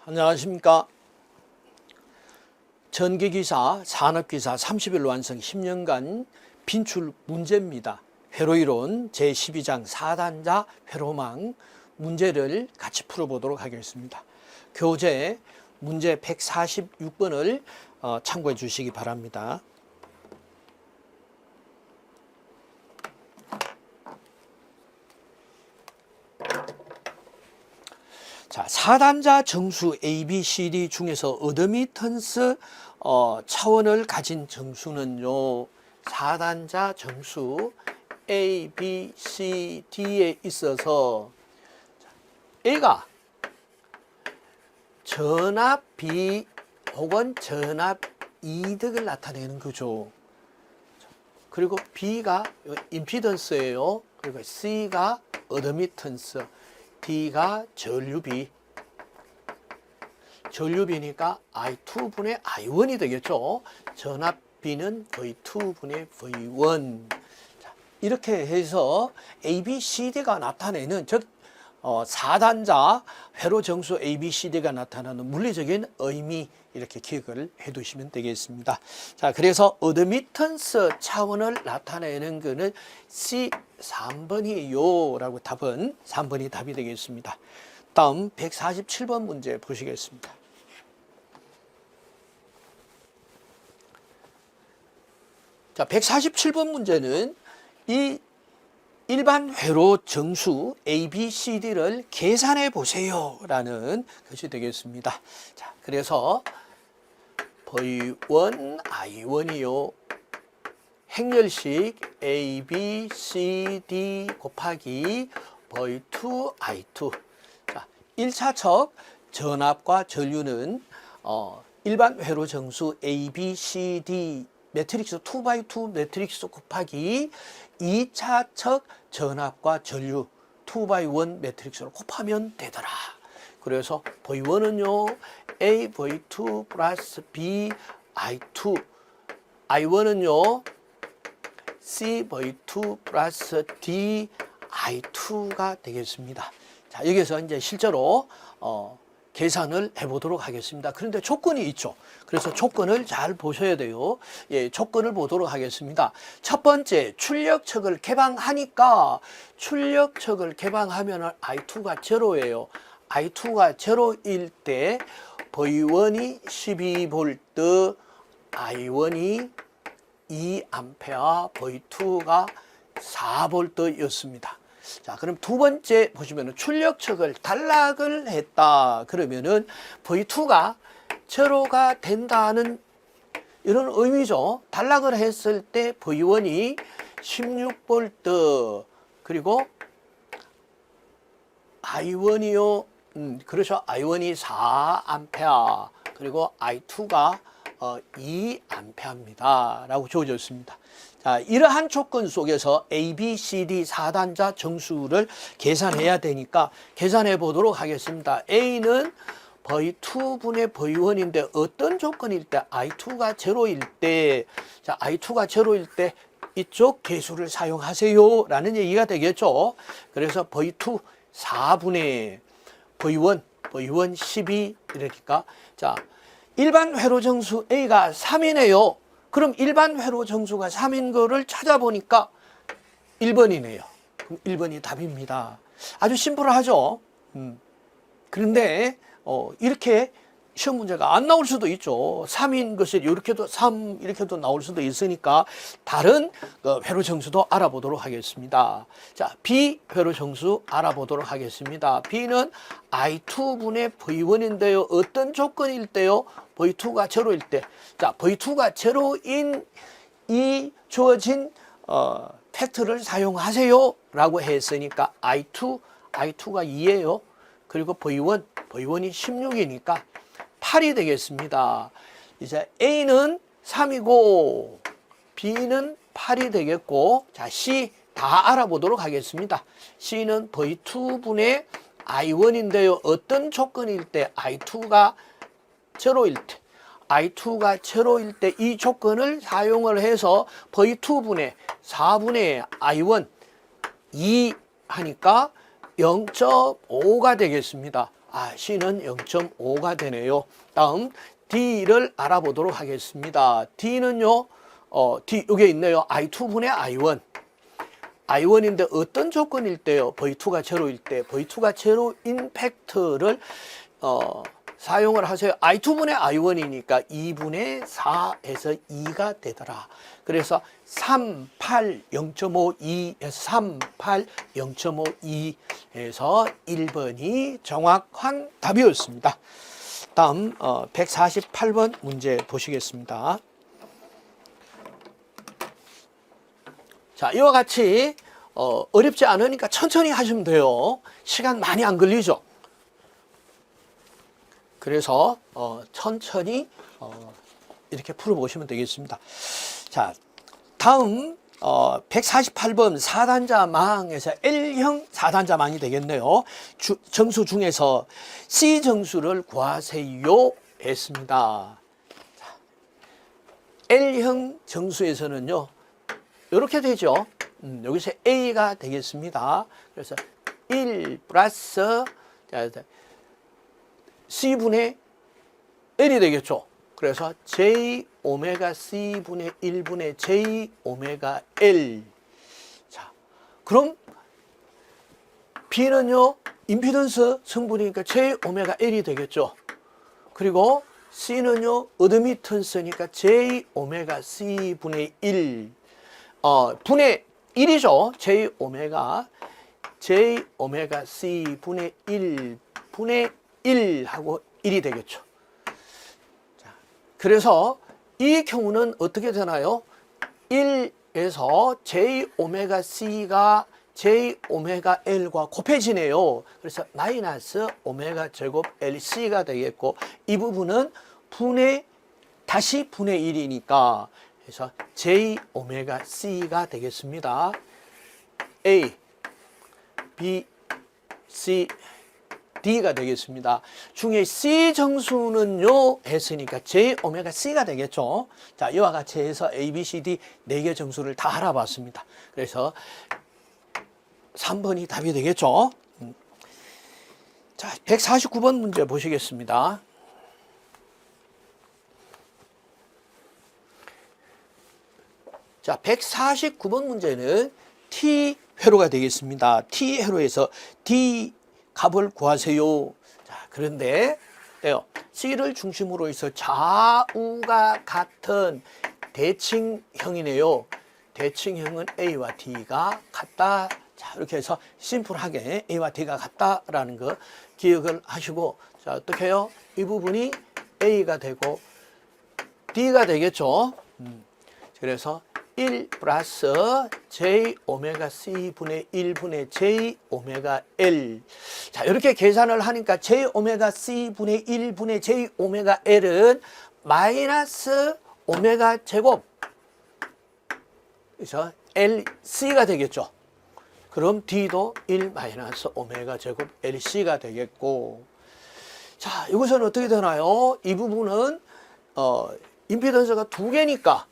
안녕하십니까. 전기기사, 산업기사 30일 완성 10년간 빈출 문제입니다. 회로이론 제12장 4단자 회로망 문제를 같이 풀어보도록 하겠습니다. 교재 문제 146번을 참고해 주시기 바랍니다. 자, 4단자 정수 A, B, C, D 중에서 어드미턴스 차원을 가진 정수는요, 4단자 정수 A, B, C, D에 있어서 A가 전압 B 혹은 전압 이득을 나타내는 거죠. 그리고 B가 임피던스예요. 그리고 C가 어드미턴스, D가 전류비. 전류비니까 I2분의 I1이 되겠죠. 전압비는 V2분의 V1. 자, 이렇게 해서 A, B, C, D가 나타내는, 즉 4단자 회로 정수 A, B, C, D가 나타나는 물리적인 의미, 이렇게 기억을 해 두시면 되겠습니다. 자, 그래서 어드미턴스 차원을 나타내는 거는 C 3번이에요 라고 답은 3번이 답이 되겠습니다. 다음 147번 문제 보시겠습니다. 자, 147번 문제는 이 일반 회로 정수 A, B, C, D를 계산해 보세요 라는 것이 되겠습니다. 자, 그래서 V1, I1이요. 행렬식 A, B, C, D 곱하기 V2, I2. 자, 1차측 전압과 전류는 일반 회로 정수 A, B, C, D 매트릭스 2x2 매트릭스 곱하기 2차측 전압과 전류 2x1 매트릭스로 곱하면 되더라. 그래서 V1은요, A, V2 플러스 B, I2. I1은요, C, V2 플러스 D, I2가 되겠습니다. 자, 여기서 이제 실제로 계산을 해보도록 하겠습니다. 그런데 조건이 있죠. 그래서 조건을 잘 보셔야 돼요. 예, 조건을 보도록 하겠습니다. 첫 번째, 출력측을 개방하니까, 출력측을 개방하면 I2가 제로예요. I2가 제로일 때 V1이 12V, I1이 2A, V2가 4V였습니다. 자, 그럼 두 번째 보시면은 출력측을 단락을 했다. 그러면은 V2가 제로가 된다는 이런 의미죠. 단락을 했을 때 V1이 16V, 그리고 I1이요. 그렇죠. I1이 4A, 그리고 I2가 2A입니다. 라고 주어졌습니다. 자, 이러한 조건 속에서 A, B, C, D 4단자 정수를 계산해야 되니까 계산해 보도록 하겠습니다. A는 V2분의 V1인데 어떤 조건일 때? I2가 제로일 때, 자, I2가 제로일 때 이쪽 계수를 사용하세요 라는 얘기가 되겠죠. 그래서 V2 4분의 V1 12 이러니까, 자, 일반 회로 정수 A가 3이네요. 그럼 일반 회로 정수가 3인 거를 찾아보니까 1번이네요. 그럼 1번이 답입니다. 아주 심플하죠. 그런데 이렇게 시험 문제가 안 나올 수도 있죠. 3인 것이 이렇게도 3 이렇게도 나올 수도 있으니까 다른 회로 정수도 알아보도록 하겠습니다. 자, B 회로 정수 알아보도록 하겠습니다. B는 I2분의 V1인데요. 어떤 조건일 때요? V2가 제로일 때. 자, V2가 제로인 이 주어진 팩트를 사용하세요 라고 했으니까 I2가 2예요. 그리고 V1이 16이니까 8이 되겠습니다. 이제 A는 3이고 B는 8이 되겠고, 자, C 다 알아보도록 하겠습니다. C는 V2분의 I1인데요. 어떤 조건일 때? I2가 제로일 때. I2가 제로일 때 이 조건을 사용을 해서 V2분의 4분의 I1 2 하니까 0.5가 되겠습니다. C는 0.5가 되네요. 다음 D를 알아보도록 하겠습니다. D는요, D 여기 있네요. I2분의 I1. I1인데 어떤 조건일 때요? V2가 제로일 때, V2가 제로인 팩트를 사용을 하세요. I2분의 I1이니까 2분의 4에서 2가 되더라. 그래서 3, 8, 0.52에서 3, 8, 0.52에서 1번이 정확한 답이었습니다. 다음 148번 문제 보시겠습니다. 자, 이와 같이 어렵지 않으니까 천천히 하시면 돼요. 시간 많이 안 걸리죠. 그래서 천천히 이렇게 풀어보시면 되겠습니다. 자, 다음 148번 4단자 망에서 L형 4단자 망이 되겠네요. 정수 중에서 C 정수를 구하세요 했습니다. 자, L형 정수에서는요, 이렇게 되죠. 여기서 A가 되겠습니다. 그래서 1 플러스 C분의 L이 되겠죠. 그래서 J 오메가 C분의 1분의 J 오메가 L. 자, 그럼 B는요, 임피던스 성분이니까 J 오메가 L이 되겠죠. 그리고 C는요, 어드미턴스니까 J 오메가 C분의 1. 분의 1이죠. J 오메가 C 분의 1 분의 1 하고 1이 되겠죠. 자, 그래서 이 경우는 어떻게 되나요? 1에서 J 오메가 C가 J 오메가 L과 곱해지네요. 그래서 마이너스 오메가 제곱 LC가 되겠고, 이 부분은 다시 분의 1이니까 그래서 J 오메가 C가 되겠습니다. A, B, C, D가 되겠습니다. 중에 C 정수는요 했으니까 J 오메가 C가 되겠죠. 자, 이와 같이 해서 A, B, C, D 4개 정수를 다 알아봤습니다. 그래서 3번이 답이 되겠죠. 자, 149번 문제 보시겠습니다. 자, 149번 문제는 T 회로가 되겠습니다. T 회로에서 D 값을 구하세요. 자, 그런데 C를 중심으로 해서 좌우가 같은 대칭형이네요. 대칭형은 A와 D가 같다. 자, 이렇게 해서 심플하게 A와 D가 같다라는 거 기억을 하시고, 자, 어떻게 해요? 이 부분이 A가 되고 D가 되겠죠. 그래서 1 플러스 J 오메가 C 분의 1분의 J 오메가 L. 자, 이렇게 계산을 하니까 J 오메가 C 분의 1분의 J 오메가 L은 마이너스 오메가 제곱. 그래서 LC가 되겠죠. 그럼 D도 1 마이너스 오메가 제곱 LC가 되겠고. 자, 이것은 어떻게 되나요? 이 부분은 임피던스가 2개니까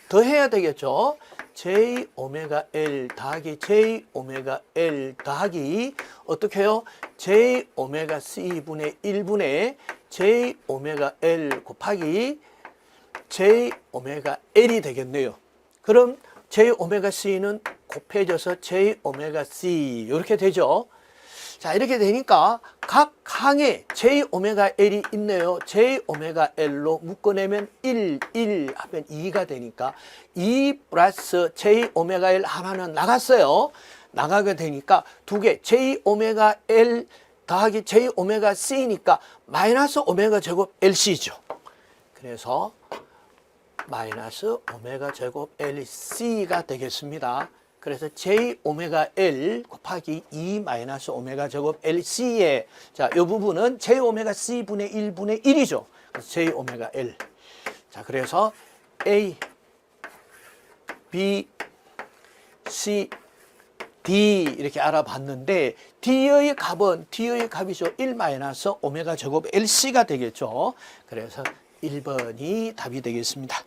더 해야 되겠죠. J 오메가 L 더하기 J 오메가 L 더하기 어떻게 해요? J 오메가 C 분의 1분의 J 오메가 L 곱하기 J 오메가 L이 되겠네요. 그럼 J 오메가 C는 곱해져서 J 오메가 C 이렇게 되죠. 자, 이렇게 되니까 각 항에 J 오메가 L이 있네요. J 오메가 L로 묶어내면 1 하면 2가 되니까 2 플러스 J 오메가 L 하나는 나갔어요. 나가게 되니까 2개 J 오메가 L 더하기 J 오메가 C니까 마이너스 오메가 제곱 LC죠. 그래서 마이너스 오메가 제곱 LC가 되겠습니다. 그래서 J 오메가 L 곱하기 2 마이너스 오메가 제곱 LC에, 자, 이 부분은 J 오메가 C 분의 1분의 1이죠. 그래서 J 오메가 L. 자, 그래서 A, B, C, D 이렇게 알아봤는데 D의 값이죠. 1 마이너스 오메가 제곱 LC가 되겠죠. 그래서 1번이 답이 되겠습니다.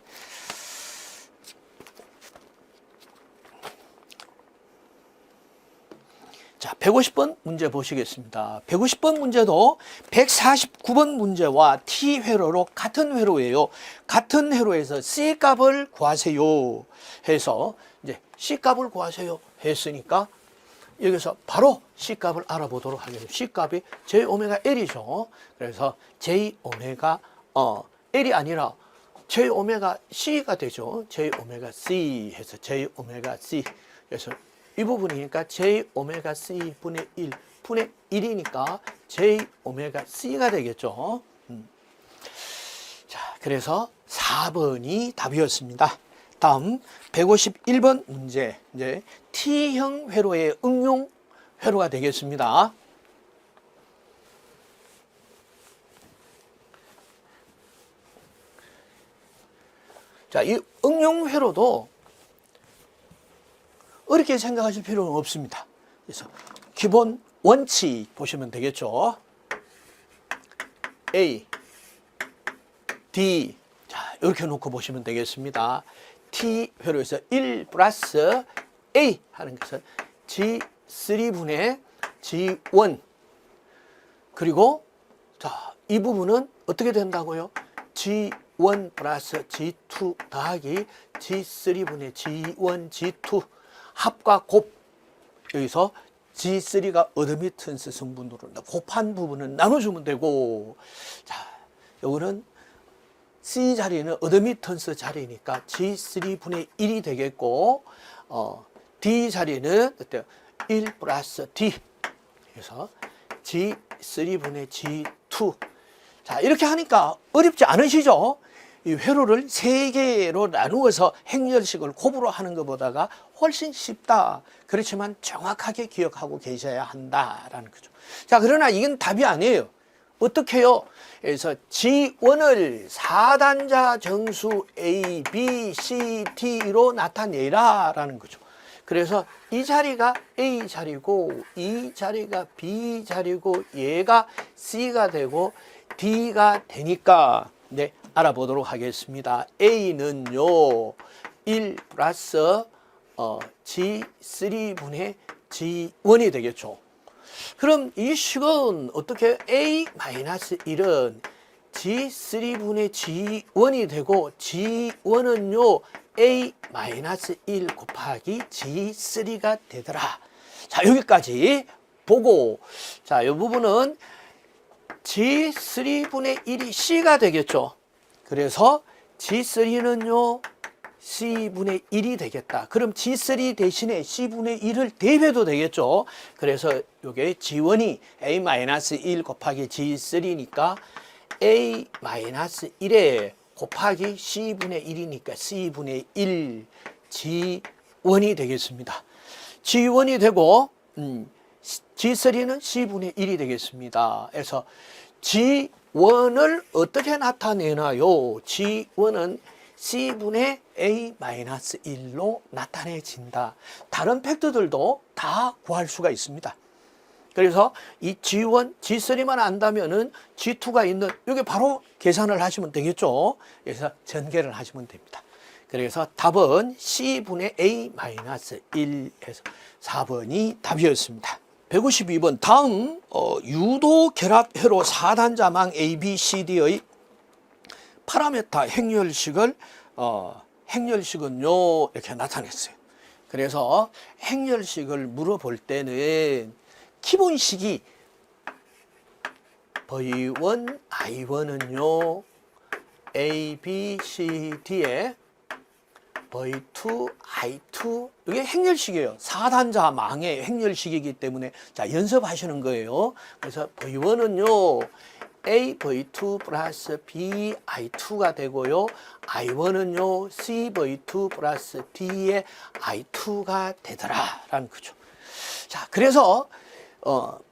자, 150번 문제 보시겠습니다. 150번 문제도 149번 문제와 T 회로로 같은 회로예요. 같은 회로에서 C 값을 구하세요 해서 이제 C 값을 구하세요 했으니까 여기서 바로 C 값을 알아보도록 하겠습니다. C 값이 J 오메가 L이죠. 그래서 J 오메가 L이 아니라 J 오메가 C가 되죠. J 오메가 C 해서 J 오메가 C. 그래서 이 부분이니까 J 오메가 C 분의 1 분의 1이니까 J 오메가 C가 되겠죠. 자, 그래서 4번이 답이었습니다. 다음 151번 문제. 이제 T형 회로의 응용 회로가 되겠습니다. 자, 이 응용 회로도 어렵게 생각하실 필요는 없습니다. 그래서 기본 원칙 보시면 되겠죠. A, D. 자, 이렇게 놓고 보시면 되겠습니다. T 회로에서 1 플러스 A 하는 것은 G3분의 G1. 그리고 자, 이 부분은 어떻게 된다고요? G1 플러스 G2 더하기 G3분의 G1, G2 합과 곱. 여기서 G3가 어드미턴스 성분으로 곱한 부분은 나눠주면 되고, 자, 요거는 C 자리는 어드미턴스 자리니까 G3분의 1이 되겠고, D 자리는 어때요? 1 플러스 D. 그래서 G3분의 G2. 자, 이렇게 하니까 어렵지 않으시죠? 이 회로를 3개로 나누어서 행렬식을 곱으로 하는 것보다가 훨씬 쉽다. 그렇지만 정확하게 기억하고 계셔야 한다라는 거죠. 자, 그러나 이건 답이 아니에요. 어떻게 해요? 그래서 G1을 4단자 정수 A, B, C, T로 나타내라 라는 거죠. 그래서 이 자리가 A 자리고 이 자리가 B 자리고 얘가 C가 되고 D가 되니까 네, 알아보도록 하겠습니다. A는요 1 플러스 G3분의 G1이 되겠죠. 그럼 이 식은 어떻게 A-1은 G3분의 G1이 되고 G1은요 A-1 곱하기 G3가 되더라. 자, 여기까지 보고, 자, 이 부분은 G3분의 1이 C가 되겠죠. 그래서 G3는요 C분의 1이 되겠다. 그럼 G3 대신에 C분의 1을 대입해도 되겠죠. 그래서 이게 G1이 A-1 곱하기 G3니까 A-1에 곱하기 C분의 1이니까 C분의 1 G1이 되겠습니다. G1이 되고 G3는 C분의 1이 되겠습니다. 그래서 G1을 어떻게 나타내나요? G1은 C분의 A-1로 나타내진다. 다른 팩트들도 다 구할 수가 있습니다. 그래서 이 G1, G3만 안다면은 G2가 있는 여기 바로 계산을 하시면 되겠죠. 그래서 전개를 하시면 됩니다. 그래서 답은 C분의 A-1에서 4번이 답이었습니다. 152번 다음 유도 결합 회로 4단자망 ABCD의 파라메타 행렬식을 행렬식은요 이렇게 나타냈어요. 그래서 행렬식을 물어볼 때는 기본식이 V1, I1은요 A, B, C, D에 V2, I2 이게 행렬식이에요. 4단자 망의 행렬식이기 때문에 자 연습하시는 거예요. 그래서 V1은요 A, V2 플러스 B, I2가 되고요. I1은요 C, V2 플러스 D의 I2가 되더라라는 거죠. 자, 그래서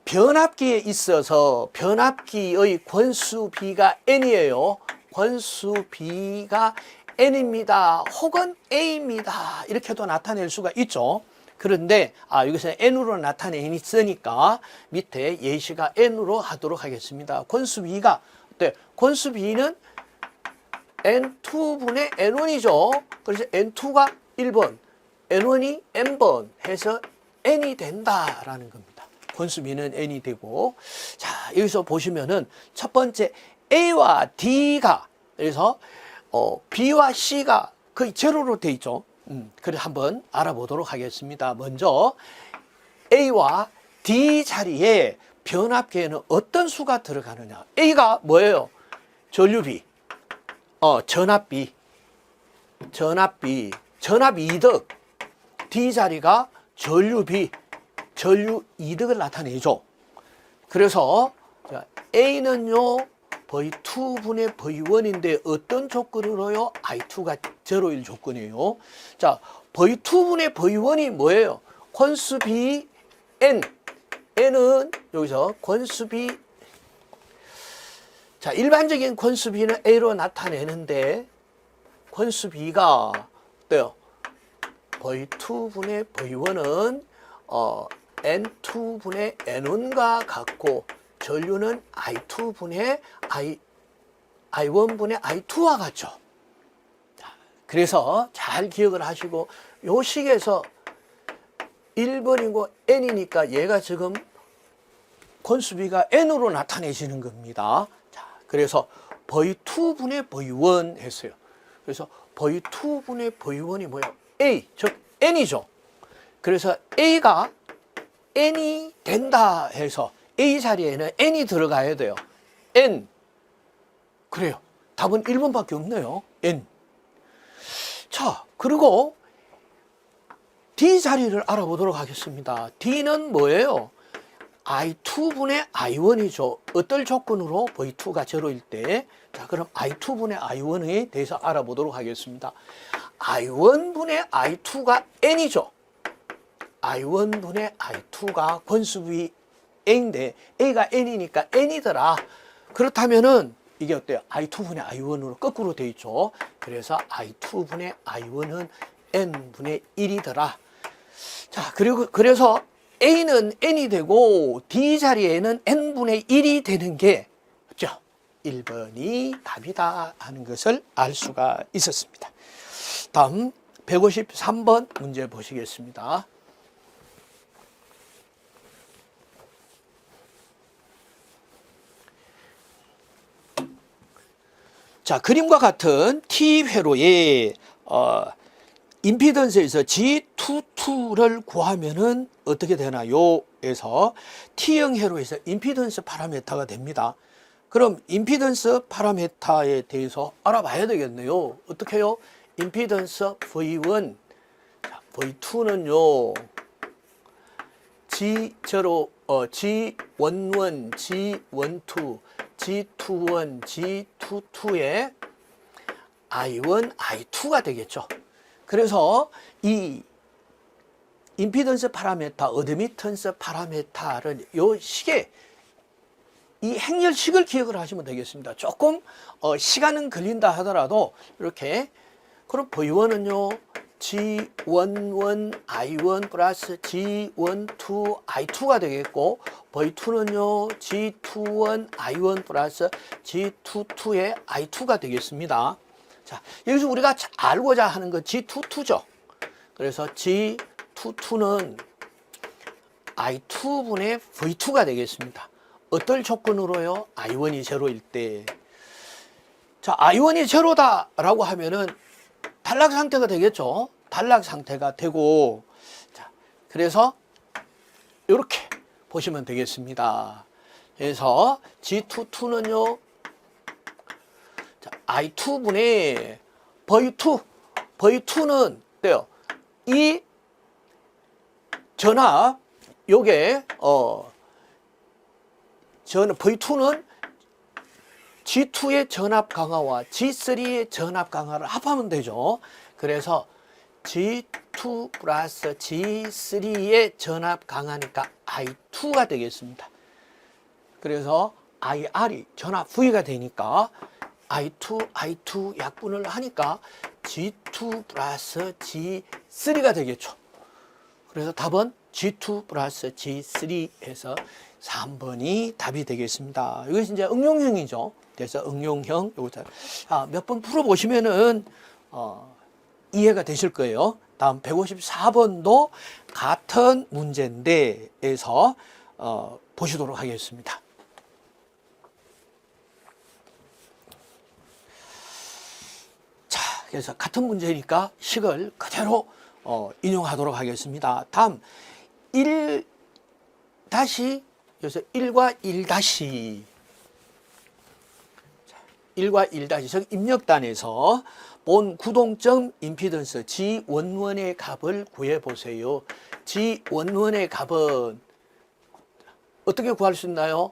변압기에 있어서 변압기의 권수 B가 N이에요. 권수 B가 N입니다. 혹은 A입니다. 이렇게도 나타낼 수가 있죠. 그런데 여기서 N으로 나타내니까 밑에 예시가 N으로 하도록 하겠습니다. 권수 B가 어때? 권수 B는 N2분의 N1이죠. 그래서 N2가 1번, N1이 N번 해서 N이 된다라는 겁니다. 권수 B는 N이 되고, 자, 여기서 보시면은 첫 번째 A와 D가, 그래서 B와 C가 거의 제로로 돼 있죠. 그래 한번 알아보도록 하겠습니다. 먼저 A와 D 자리에 변압계에는 어떤 수가 들어가느냐. A가 뭐예요? 전류 B, 전압 B, 전압 이득. D 자리가 전류 B, 전류 이득을 나타내죠. 그래서 A는요 V2분의 V1인데 어떤 조건으로요? I2가 제로일 조건이에요. 자, V2분의 V1이 뭐예요? 권수 B N. N은 여기서 권수 B. 자, 일반적인 권수 B는 A로 나타내는데 권수 B가 어때요? V2분의 V1은 N2분의 N1과 같고 전류는 I2분의 I1분의 I2와 같죠. 그래서 잘 기억을 하시고 요 식에서 1번이고 N이니까 얘가 지금 권수 B가 N으로 나타내시는 겁니다. 자, 그래서 V2분의 V1 했어요. 그래서 V2분의 V1이 뭐야? A, 즉 N이죠. 그래서 A가 N이 된다 해서 A 자리에는 N이 들어가야 돼요. N. 그래요. 답은 1번밖에 없네요. N. 자, 그리고 D 자리를 알아보도록 하겠습니다. D는 뭐예요? I2분의 I1이죠. 어떨 조건으로 V2가 제로일 때. 자, 그럼 I2분의 I1에 대해서 알아보도록 하겠습니다. I1분의 I2가 N이죠. I1분의 I2가 권수 B A인데 A가 N이니까 N이더라. 그렇다면은 이게 어때요? I2분의 I1으로 거꾸로 돼 있죠. 그래서 I2분의 I1은 N분의 1이더라. 자, 그래서 A는 N이 되고 D 자리에는 N분의 1이 되는 게 맞죠? 1번이 답이다 하는 것을 알 수가 있었습니다. 다음 153번 문제 보시겠습니다. 자, 그림과 같은 T회로에 임피던스에서 G22를 구하면은 어떻게 되나요? 에서 T형 회로에서 임피던스 파라미터가 됩니다. 그럼 임피던스 파라미터에 대해서 알아봐야 되겠네요. 어떻게 해요? 임피던스 V1, V2는요 G0, G11, G12, G21, G22에 I1, I2가 되겠죠. 그래서 이 임피던스 파라미터, 어드미턴스 파라미터를 요 식에 이 행렬식을 기억을 하시면 되겠습니다. 조금 시간은 걸린다 하더라도 이렇게 그럼 V1은요 G11 I1 플러스 G12 I2가 되겠고 V2는요 G21 I1 플러스 G22의 I2가 되겠습니다. 자, 여기서 우리가 알고자 하는 건 G22죠. 그래서 G22는 I2분의 V2가 되겠습니다. 어떨 조건으로요? I1이 제로일 때. 자, I1이 제로다라고 하면은 단락 상태가 되겠죠. 단락 상태가 되고, 자, 그래서 이렇게 보시면 되겠습니다. 그래서 G22는요, I2분의 V2는 어때요? 이 전압, 요게 저는 V2는 G2의 전압 강화와 G3의 전압 강화를 합하면 되죠. 그래서 G2 플러스 G3의 전압 강화니까 I2가 되겠습니다. 그래서 IR이 전압 V가 되니까 I2 약분을 하니까 G2 플러스 G3가 되겠죠. 그래서 답은 G2 플러스 G3에서 3번이 답이 되겠습니다. 이것이 이제 응용형이죠. 그래서 응용형 요거 몇 번 풀어보시면은 이해가 되실 거예요. 다음 154번도 같은 문제인데에서 보시도록 하겠습니다. 자, 그래서 같은 문제니까 식을 그대로 인용하도록 하겠습니다. 다음 1 다시 여기서 1과 1 다시 1과 1 다시 즉 입력단에서 본 구동점 임피던스 G11의 값을 구해보세요. G11의 값은 어떻게 구할 수 있나요?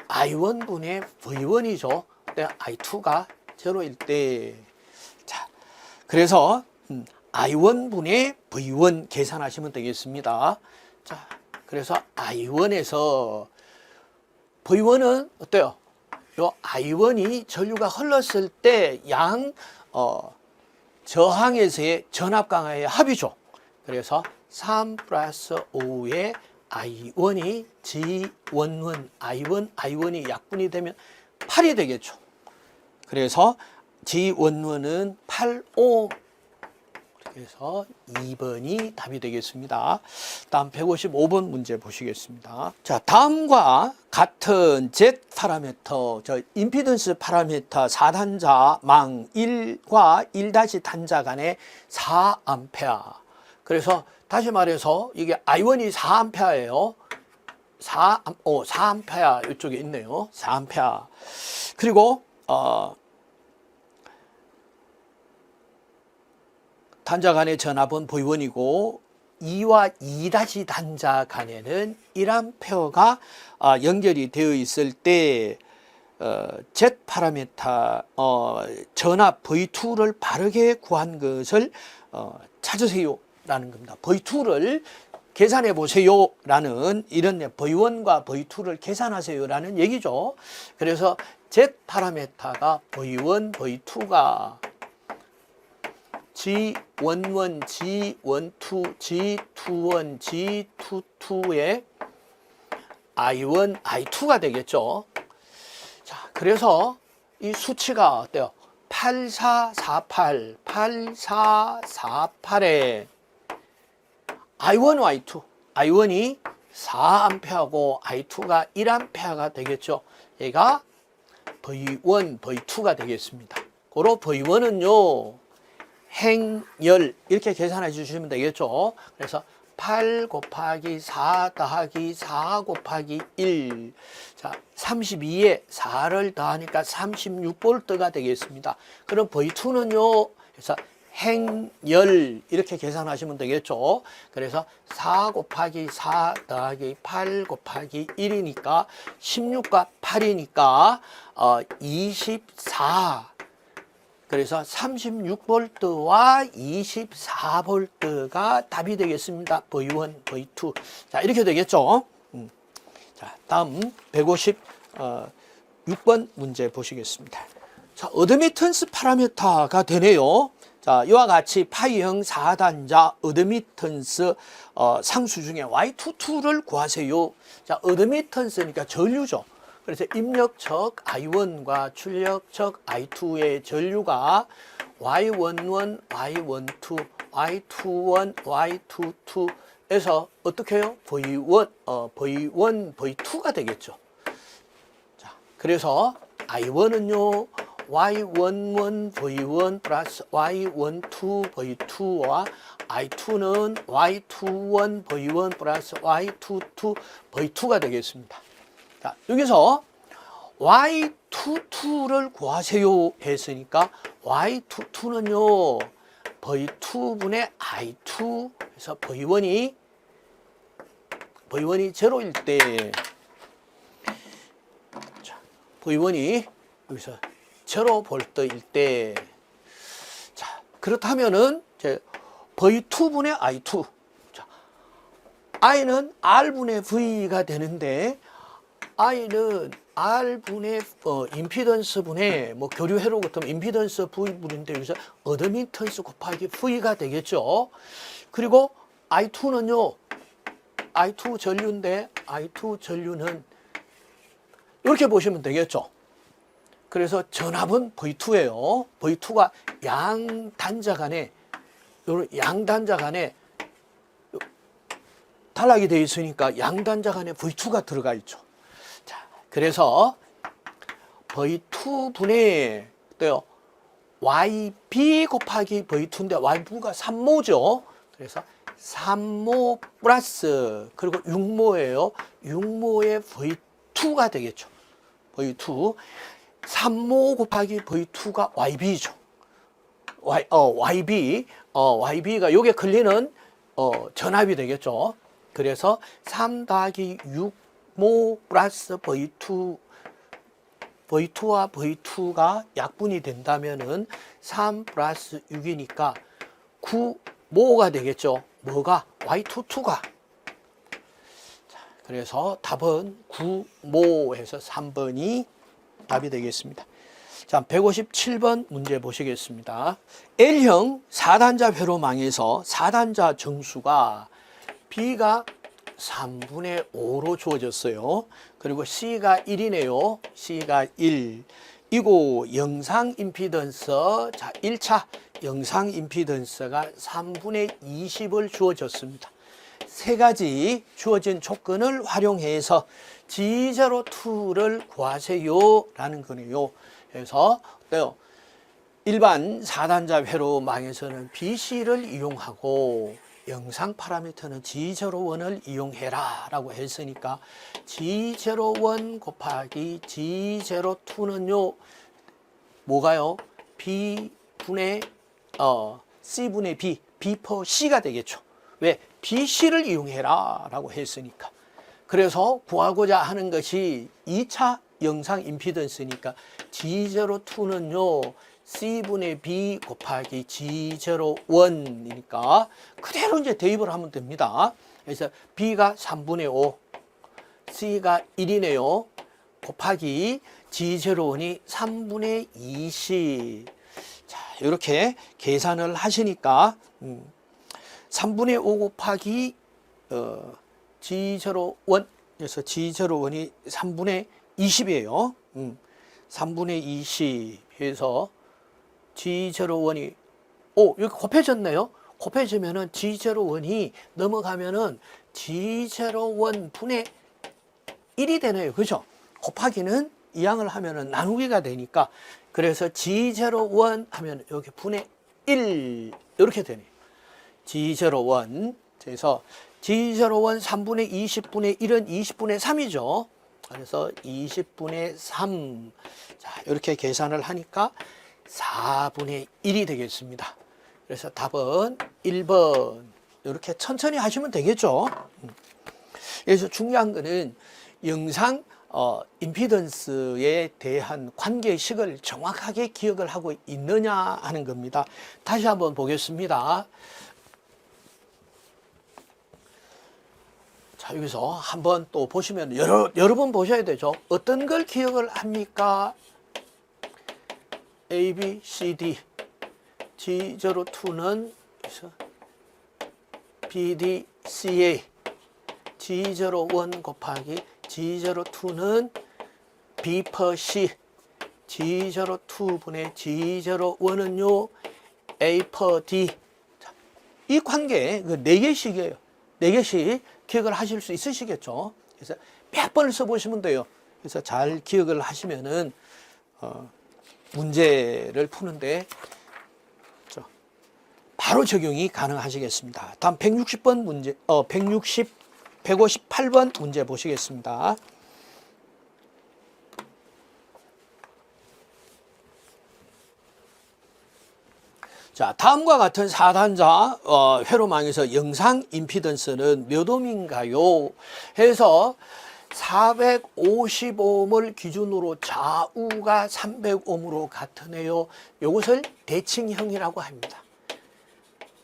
I1분의 V1이죠. I2가 0일 때. 자, 그래서 I1분의 V1 계산하시면 되겠습니다. 자, 그래서 I1에서 V1은 어때요? 요 I1이 전류가 흘렀을 때 양 저항에서의 전압 강화의 합이죠. 그래서 3 플러스 5의 I1이 G11 I1이 약분이 되면 8이 되겠죠. 그래서 G11은 85. 그래서 2번이 답이 되겠습니다. 다음 155번 문제 보시겠습니다. 자, 다음과 같은 Z 파라미터, 임피던스 파라미터 4단자 망 1과 1-단자 간의 4A. 그래서 다시 말해서 이게 I1이 4A예요. 4A 이쪽에 있네요. 4A. 그리고 단자 간의 전압은 V1이고 2와 2-단자 간에는 1A가 연결이 되어 있을 때 Z 파라미터 전압 V2를 바르게 구한 것을 찾으세요 라는 겁니다. V2를 계산해 보세요 라는 이런 V1과 V2를 계산하세요 라는 얘기죠. 그래서 Z 파라미터가 V1, V2가 G11, G12, G21, G22의 I1, I2가 되겠죠. 자, 그래서 이 수치가 어때요? 8448, 8448에 I1, I2, I1이 4A고 I2가 1A가 되겠죠. 얘가 V1, V2가 되겠습니다. 고로 V1은요. 행열 이렇게 계산해 주시면 되겠죠. 그래서 8 곱하기 4 더하기 4 곱하기 1. 자, 32에 4를 더하니까 36V가 되겠습니다. 그럼 V2는요. 그래서 행열 이렇게 계산하시면 되겠죠. 그래서 4 곱하기 4 더하기 8 곱하기 1이니까 16과 8이니까 24. 그래서 36V와 24V가 답이 되겠습니다. V1, V2. 자, 이렇게 되겠죠. 자, 다음 156번 문제 보시겠습니다. 자, 어드미턴스 파라미터가 되네요. 자, 이와 같이 파이형 4단자 어드미턴스 상수 중에 Y22를 구하세요. 자, 어드미턴스니까 전류죠. 그래서 입력적 I1과 출력적 I2의 전류가 Y11, Y12, Y21, Y22에서 어떻게 해요? V1, V2가 되겠죠. 자, 그래서 I1은요, Y11, V1 플러스 Y12, V2와 I2는 Y21, V1 플러스 Y22, V2가 되겠습니다. 자, 여기서 Y22를 구하세요 했으니까 Y22는요 V2분의 I2 그래서 V1이 0일 때 자, V1이 여기서 0V일 때 자, 그렇다면은 이제 V2분의 I2 자, I는 R분의 V가 되는데 I는 R분의 임피던스 분의 뭐 교류 회로 같으면 임피던스 V분인데 여기서 어드미턴스 곱하기 V가 되겠죠. 그리고 I2는요. I2 전류인데 I2 전류는 이렇게 보시면 되겠죠. 그래서 전압은 V2예요. V2가 양단자 간에 단락이 되어 있으니까 양단자 간에 V2가 들어가 있죠. 자, 그래서 V2분의 또요 YB 곱하기 V2인데 YB가 3모죠. 그래서 3모 플러스 그리고 6모예요. 6모의 V2가 되겠죠. V2 3모 곱하기 V2가 YB죠. YB가 요게 걸리는 전압이 되겠죠. 그래서 3 더하기 6모 플러스 V2와 V2가 약분이 된다면은 3 플러스 6이니까 9모가 되겠죠. 뭐가? Y22가. 자, 그래서 답은 9모에서 3번이 답이 되겠습니다. 자, 157번 문제 보시겠습니다. L형 4단자 회로망에서 4단자 정수가 B가 3분의 5로 주어졌어요. 그리고 C가 1이네요. C가 1. 이고 영상 임피던스, 자, 1차 영상 임피던스가 3분의 20을 주어졌습니다. 세 가지 주어진 조건을 활용해서 G02를 구하세요 라는 거네요. 그래서 일반 4단자 회로망에서는 BC를 이용하고 영상 파라미터는 G01을 이용해라 라고 했으니까 G01 곱하기 G02는요 뭐가요? B분의 C분의 B, B per C가 되겠죠. 왜? BC를 이용해라 라고 했으니까. 그래서 구하고자 하는 것이 2차 영상 임피던스니까 G02는요 C분의 B 곱하기 G01이니까 그대로 이제 대입을 하면 됩니다. 그래서 B가 3분의 5, C가 1이네요. 곱하기 G01이 3분의 20. 자, 이렇게 계산을 하시니까 3분의 5 곱하기 G01, 그래서 G01이 3분의 20이에요. 3분의 20 해서 G01이 여기 곱해졌네요. 곱해지면은 G01이 넘어가면은 G01 분의 1이 되네요. 그죠? 곱하기는 이항을 하면은 나누기가 되니까 그래서 G01 하면 여기 분의 1 이렇게 되네요. G01 그래서 G01 3분의 20분의 1은 20분의 3이죠. 그래서 20분의 3. 자, 이렇게 계산을 하니까 4분의 1이 되겠습니다. 그래서 답은 1번. 이렇게 천천히 하시면 되겠죠. 그래서 중요한 거는 영상 임피던스에 대한 관계식을 정확하게 기억을 하고 있느냐 하는 겁니다. 다시 한번 보겠습니다. 자, 여기서 한번 또 보시면 여러 번 보셔야 되죠. 어떤 걸 기억을 합니까? A, B, C, D. G02는 B, D, C, A. G01 곱하기 G02는 B per C. G02분의 G01은요 A per D. 자, 이 관계 그 4개씩이에요. 4개씩 기억을 하실 수 있으시겠죠. 그래서 몇 번을 써보시면 돼요. 그래서 잘 기억을 하시면은 문제를 푸는데 바로 적용이 가능하시겠습니다. 다음 160번 문제, 158번 문제 보시겠습니다. 자, 다음과 같은 4단자 회로망에서 영상 임피던스는 몇 옴인가요? 해서 450옴을 기준으로 좌우가 300옴으로 같으네요. 이것을 대칭형이라고 합니다.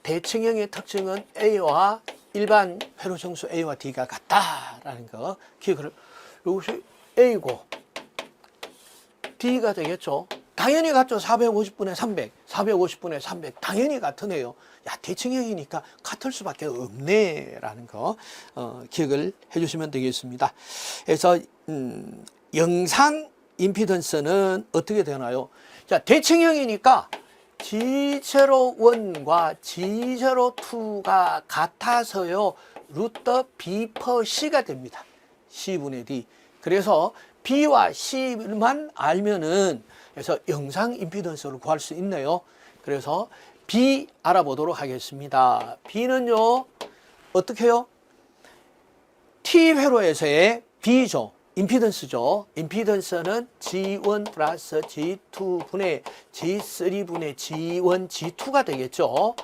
대칭형의 특징은 A와 일반 회로정수 A와 D가 같다라는 거 기억을. 이것이 A고 D가 되겠죠. 당연히 같죠. 450분의 300, 450분의 300 당연히 같으네요. 야, 대칭형이니까 같을 수밖에 없네라는 거 기억을 해주시면 되겠습니다. 그래서 영상 임피던스는 어떻게 되나요? 자, 대칭형이니까 G01과 G02가 같아서요 루트 B per C가 됩니다. C분의 D. 그래서 B와 C만 알면은 그래서 영상 임피던스를 구할 수 있네요. 그래서 B 알아보도록 하겠습니다. B는요, 어떻게 해요? T회로에서의 B죠. 임피던스죠. 임피던스는 G1 플러스 G2 분의 G3 분의 G1, G2가 되겠죠.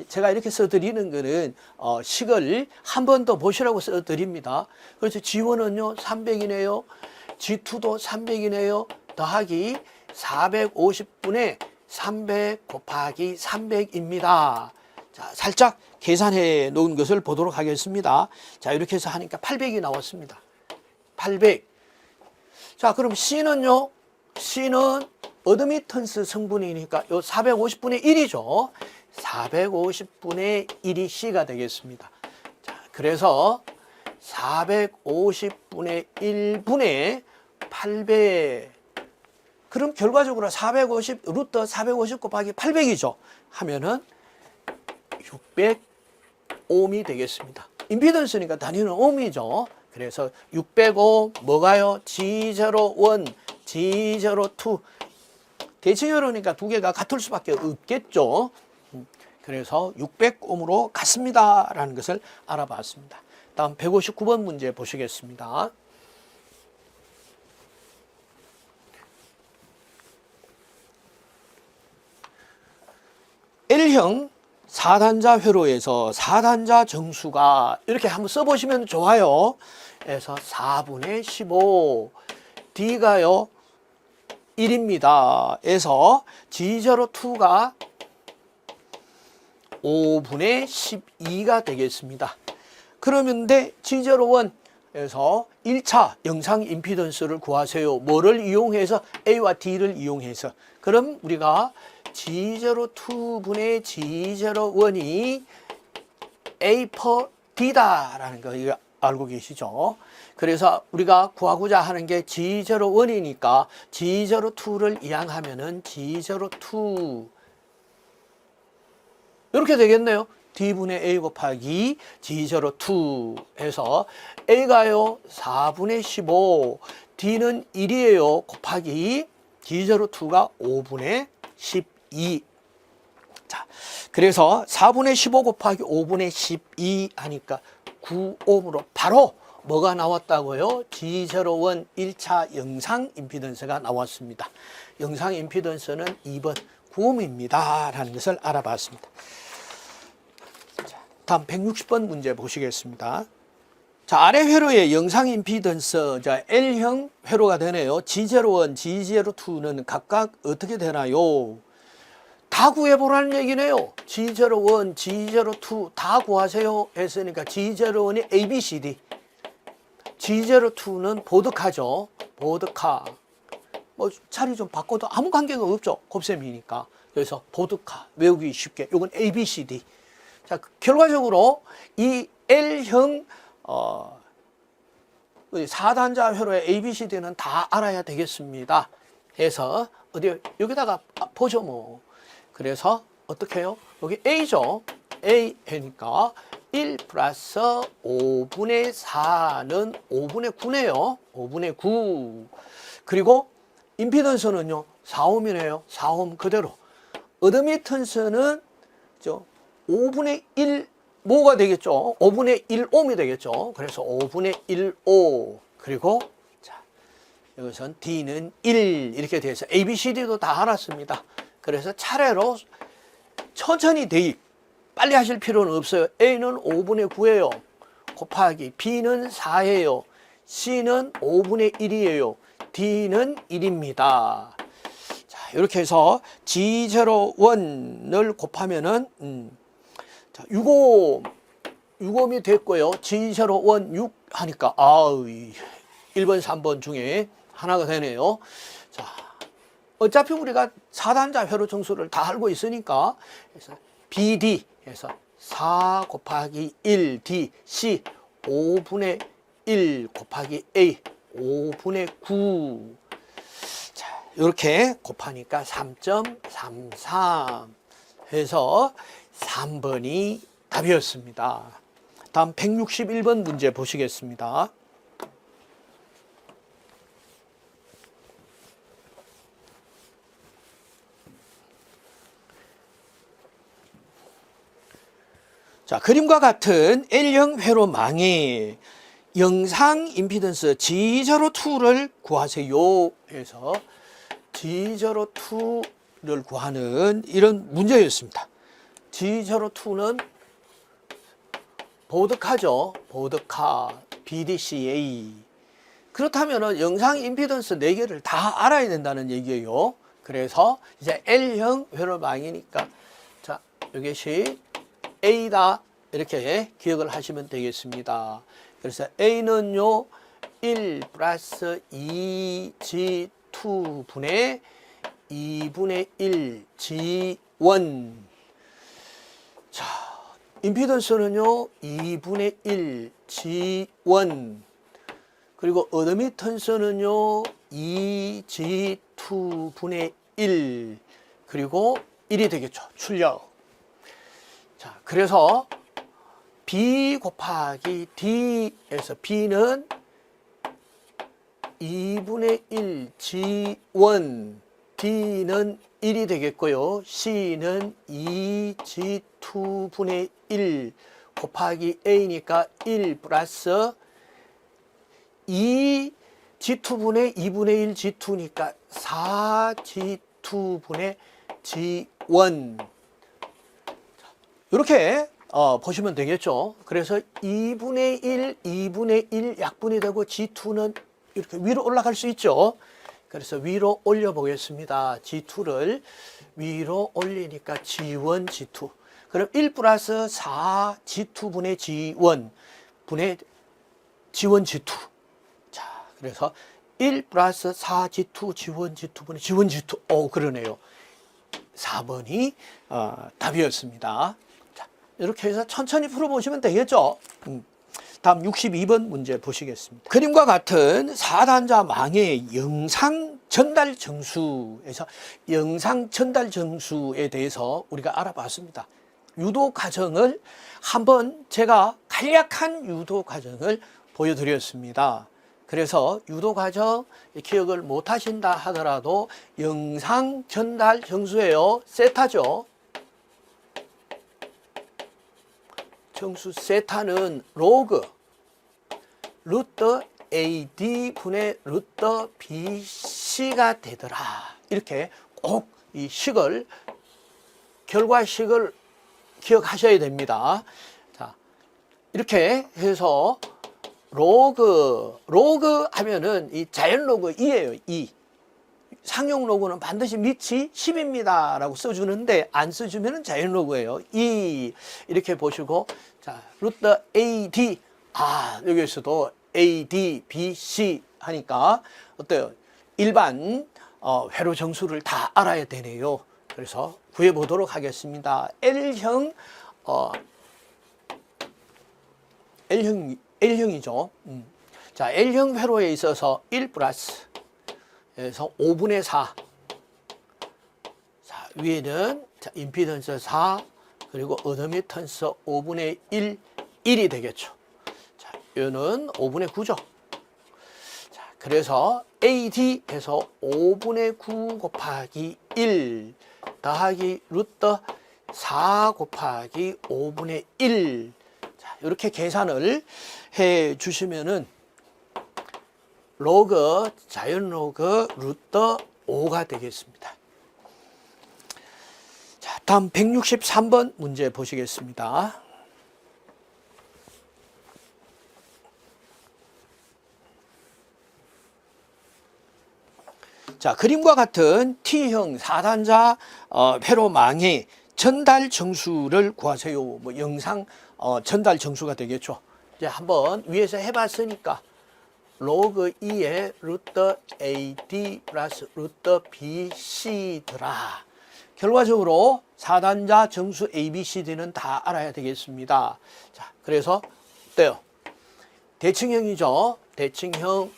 제가 이렇게 써드리는 거는 식을 한 번 더 보시라고 써드립니다. 그래서 G1은요 300이네요. G2도 300이네요. 더하기 450분의 300 곱하기 300입니다. 자, 살짝 계산해 놓은 것을 보도록 하겠습니다. 자, 이렇게 해서 하니까 800이 나왔습니다. 800. 자, 그럼 C는요? C는 어드미턴스 성분이니까 요 450분의 1이죠. 450분의 1이 C가 되겠습니다. 자, 그래서 450분의 1분의 800. 그럼 결과적으로 450, 루트 450 곱하기 800이죠. 하면은 600옴이 되겠습니다. 임피던스니까 단위는 옴이죠. 그래서 600옴 뭐가요? G01, G02. 대칭회로니까 두 개가 같을 수밖에 없겠죠. 그래서 600옴으로 같습니다. 라는 것을 알아봤습니다. 다음 159번 문제 보시겠습니다. L형 4단자 회로에서 4단자 정수가 이렇게 한번 써보시면 좋아요. 그래서 4분의 15 D가요 1입니다. 에서 G02가 5분의 12가 되겠습니다. 그러면 G01에서 1차 영상 임피던스를 구하세요. 뭐를 이용해서? A와 D를 이용해서. 그럼 우리가 G02분의 G01이 A per D다라는 거 이거 알고 계시죠? 그래서 우리가 구하고자 하는 게 G01이니까 G02를 이항하면은 G02 이렇게 되겠네요. D분의 A 곱하기 G02 해서 A가요 4분의 15 D는 1이에요. 곱하기 G02가 5분의 12. 자, 그래서 4분의 15 곱하기 5분의 12 하니까 9옴으로 바로 뭐가 나왔다고요? G01 1차 영상 임피던스가 나왔습니다. 영상 임피던스는 2번 9옴입니다. 라는 것을 알아봤습니다. 자, 다음 160번 문제 보시겠습니다. 자, 아래 회로의 영상 임피던스, 자, L형 회로가 되네요. G01, G02는 각각 어떻게 되나요? 다 구해보라는 얘기네요. G01, G02 다 구하세요 했으니까 G01이 ABCD, G02는 보드카죠. 보드카. 뭐 자리 좀 바꿔도 아무 관계가 없죠. 곱셈이니까. 그래서 보드카 외우기 쉽게. 이건 ABCD. 자, 결과적으로 이 L형 4단자 회로의 ABCD는 다 알아야 되겠습니다. 해서 어디 여기다가 보죠 뭐. 그래서 어떻게 해요? 여기 A죠. A 하니까 1 플러스 5분의 4는 5분의 9네요. 5분의 9. 그리고 임피던스는요. 4옴이네요. 4옴 그대로. 어드미턴스는 5분의 1 뭐가 되겠죠? 5분의 1옴이 되겠죠. 그래서 5분의 1오. 그리고 자, 여기선 D는 1 이렇게 돼서 ABCD도 다 알았습니다. 그래서 차례로 천천히 대입. 빨리 하실 필요는 없어요. A는 5분의 9예요. 곱하기 B는 4예요. C는 5분의 1이에요. D는 1입니다. 자, 이렇게 해서 G01을 곱하면은 자, 6옴이 됐고요. G01 6 하니까 1번 3번 중에 하나가 되네요. 자, 어차피 우리가 4단자 회로 정수를 다 알고 있으니까 그래서 BD 해서 4 곱하기 1 D C 5분의 1 곱하기 A 5분의 9. 자, 이렇게 곱하니까 3.33 해서 3번이 답이었습니다. 다음 161번 문제 보시겠습니다. 자, 그림과 같은 L형 회로망의 영상 임피던스 G02를 구하세요 해서 G02를 구하는 이런 문제였습니다. G02는 보드카죠. 보드카, BDCA. 그렇다면 영상 임피던스 4개를 다 알아야 된다는 얘기예요. 그래서 이제 L형 회로망이니까 자, 이것이 A다 이렇게 기억을 하시면 되겠습니다. 그래서 A는요 1 플러스 2G2분의 2분의 1 G1. 자, 임피던스는요 2분의 1 G1 그리고 어드미턴스는요 2G2분의 1 그리고 1이 되겠죠. 출력. 자, 그래서 B 곱하기 D에서 B는 2분의 1 G1, D는 1이 되겠고요. C는 2G2분의 1 곱하기 A니까 1 플러스 2G2분의 2분의 1 G2니까 4G2분의 G1 이렇게 보시면 되겠죠. 그래서 2분의 1, 2분의 1 약분이 되고 G2는 이렇게 위로 올라갈 수 있죠. 그래서 위로 올려 보겠습니다. G2를 위로 올리니까 G1, G2. 그럼 1 플러스 4 G2분의 G1 분의 G1, G2. 자, 그래서 1 플러스 4 G2, G1, G2분의 G1, G2. 오, 그러네요. 4번이 답이었습니다. 자, 이렇게 해서 천천히 풀어보시면 되겠죠. 다음 62번 문제 보시겠습니다. 그림과 같은 4단자 망의 영상 전달 정수에서 영상 전달 정수에 대해서 우리가 알아봤습니다. 유도 과정을 한번 제가 간략한 유도 과정을 보여드렸습니다. 그래서 유도 과정 기억을 못 하신다 하더라도 영상 전달 정수예요. 세타죠. 정수 세타는 로그 루트 AD 분의 루트 BC가 되더라. 이렇게 꼭 이 식을 결과식을 기억하셔야 됩니다. 자, 이렇게 해서 로그 하면은 이 자연 로그 2예요. 2. 상용 로그는 반드시 밑이 10입니다 라고 써주는데 안 써주면 자연 로그예요. 2 이렇게 보시고 자 루트 AD 여기에서도 AD, BC 하니까 어때요? 일반 회로 정수를 다 알아야 되네요. 그래서 구해보도록 하겠습니다. L형이죠. 자, L형 회로에 있어서 1 플러스 에서 5분의 4. 자, 위에는 자, 임피던스 4 그리고 어드미턴스 5분의 1, 1이 되겠죠. 자, 얘는 5분의 9죠. 자, 그래서 AD에서 5분의 9 곱하기 1 더하기 루트 4 곱하기 5분의 1. 자, 이렇게 계산을 해 주시면은 로그, 자연 로그, 루트 5가 되겠습니다. 자, 다음 163번 문제 보시겠습니다. 자, 그림과 같은 T형 4단자 회로망의 전달 정수를 구하세요. 뭐 영상 전달 정수가 되겠죠. 이제 한번 위에서 해봤으니까 로그 2의 루트 AD 플러스 루트 BC더라. 결과적으로 4단자 정수 ABCD는 다 알아야 되겠습니다. 자, 그래서 어때요? 대칭형이죠. 대칭형.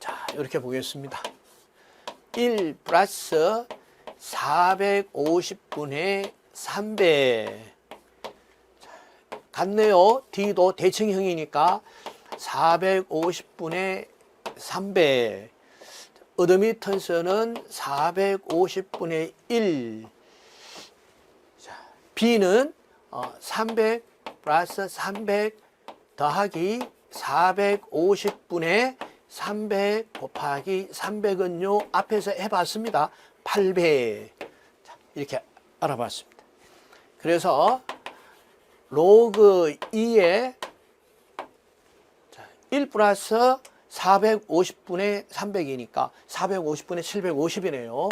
자, 이렇게 보겠습니다. 1 플러스 450분의 300. 같네요. D도 대칭형이니까 450분의 300. 어드미턴스는 450분의 1. 자, B는 300 플러스 300 더하기 450분의 300 곱하기 300은요. 앞에서 해봤습니다. 800. 자, 이렇게 알아봤습니다. 그래서 로그 2에 1 플러스 450분의 300이니까 450분의 750이네요.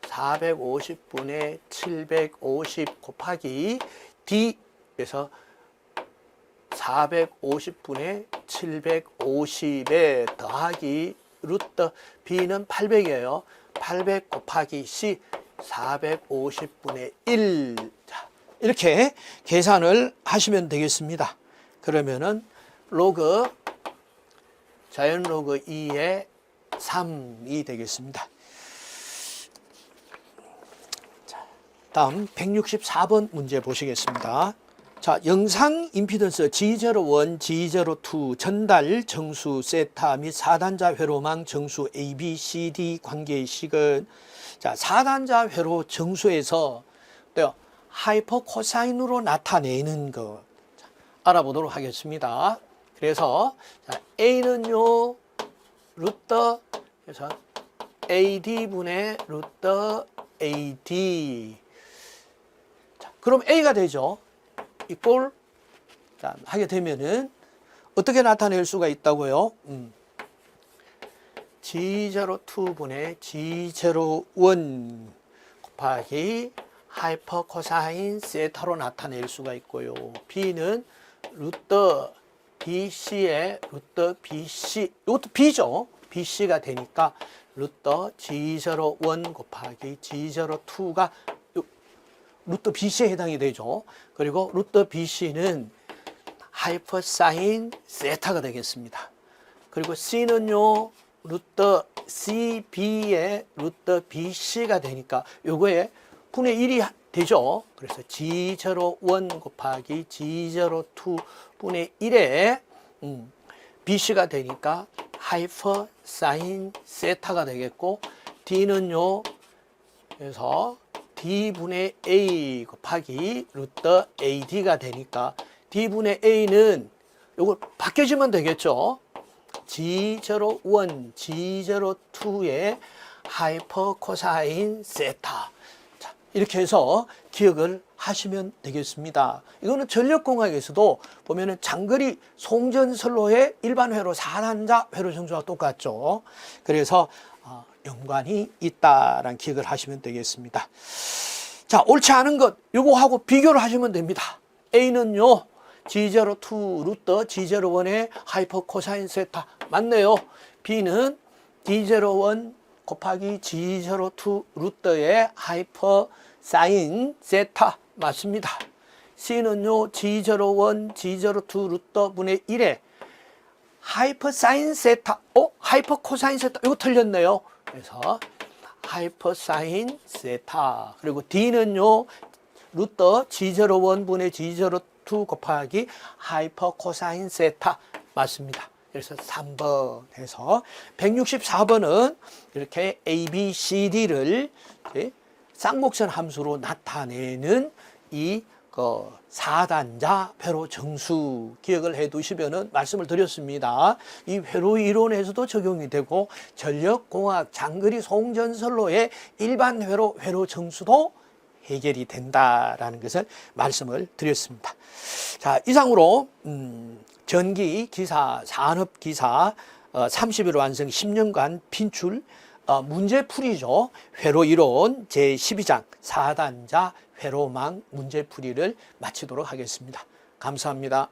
450분의 750 곱하기 D에서 450분의 750에 더하기 루트 B는 800이에요. 800 곱하기 C 450분의 1. 자, 이렇게 계산을 하시면 되겠습니다. 그러면은 로그 자연 로그 2의 3이 되겠습니다. 자, 다음 164번 문제 보시겠습니다. 자, 영상 임피던스 G01, G02 전달 정수 세타 및 4단자 회로망 정수 A, B, C, D 관계식은 자, 4단자 회로 정수에서 하이퍼 코사인으로 나타내는 것 자, 알아보도록 하겠습니다. 그래서 자, A는요 루트 그래서 AD분의 루트 AD 자, 그럼 A가 되죠. 이꼴 자, 하게 되면은 어떻게 나타낼 수가 있다고요? G02분의 G01 곱하기 하이퍼 코사인 세타로 나타낼 수가 있고요. B는 루트 BC의 루트 BC 이것도 B죠. BC가 되니까 루트 G01 곱하기 G02가 루트 BC에 해당이 되죠. 그리고 루트 BC는 하이퍼 사인 세타가 되겠습니다. 그리고 C는요 루트 CB의 루트 BC가 되니까 요거에 분의 1이 되죠. 그래서 G01 곱하기 G02 분의 1에 BC가 되니까 하이퍼 사인 세타가 되겠고 D는요 그래서 D분의 A 곱하기 루트 AD가 되니까 D분의 A는 요걸 바뀌어지면 되겠죠. G01, G02의 하이퍼 코사인 세타. 자, 이렇게 해서 기억을 하시면 되겠습니다. 이거는 전력공학에서도 보면은 장거리 송전선로의 일반 회로 4단자 회로 정수와 똑같죠. 그래서 연관이 있다라는 기억을 하시면 되겠습니다. 자, 옳지 않은 것 요거하고 비교를 하시면 됩니다. A는요 G02 루트 G01의 하이퍼 코사인 세타 맞네요. B는 D01 곱하기 G02 루트의 하이퍼 사인 세타 맞습니다. C는요 G01 G02 루트 분의 1에 하이퍼 사인 세타 하이퍼 코사인 세타 이거 틀렸네요. 그래서 하이퍼 사인 세타 그리고 D는요 루트 G01 분의 G02 곱하기 하이퍼 코사인 세타 맞습니다. 그래서 3번 해서 164번은 이렇게 A, B, C, D를 쌍곡선 함수로 나타내는 이 4단자 회로 정수 기억을 해 두시면은 말씀을 드렸습니다. 이 회로 이론에서도 적용이 되고 전력공학 장거리 송전선로의 일반 회로 정수도 해결이 된다라는 것을 말씀을 드렸습니다. 자, 이상으로 전기 기사 산업 기사 30일 완성 10년간 핀출 문제풀이죠. 회로 이론 제12장 4단자 회로망 문제풀이를 마치도록 하겠습니다. 감사합니다.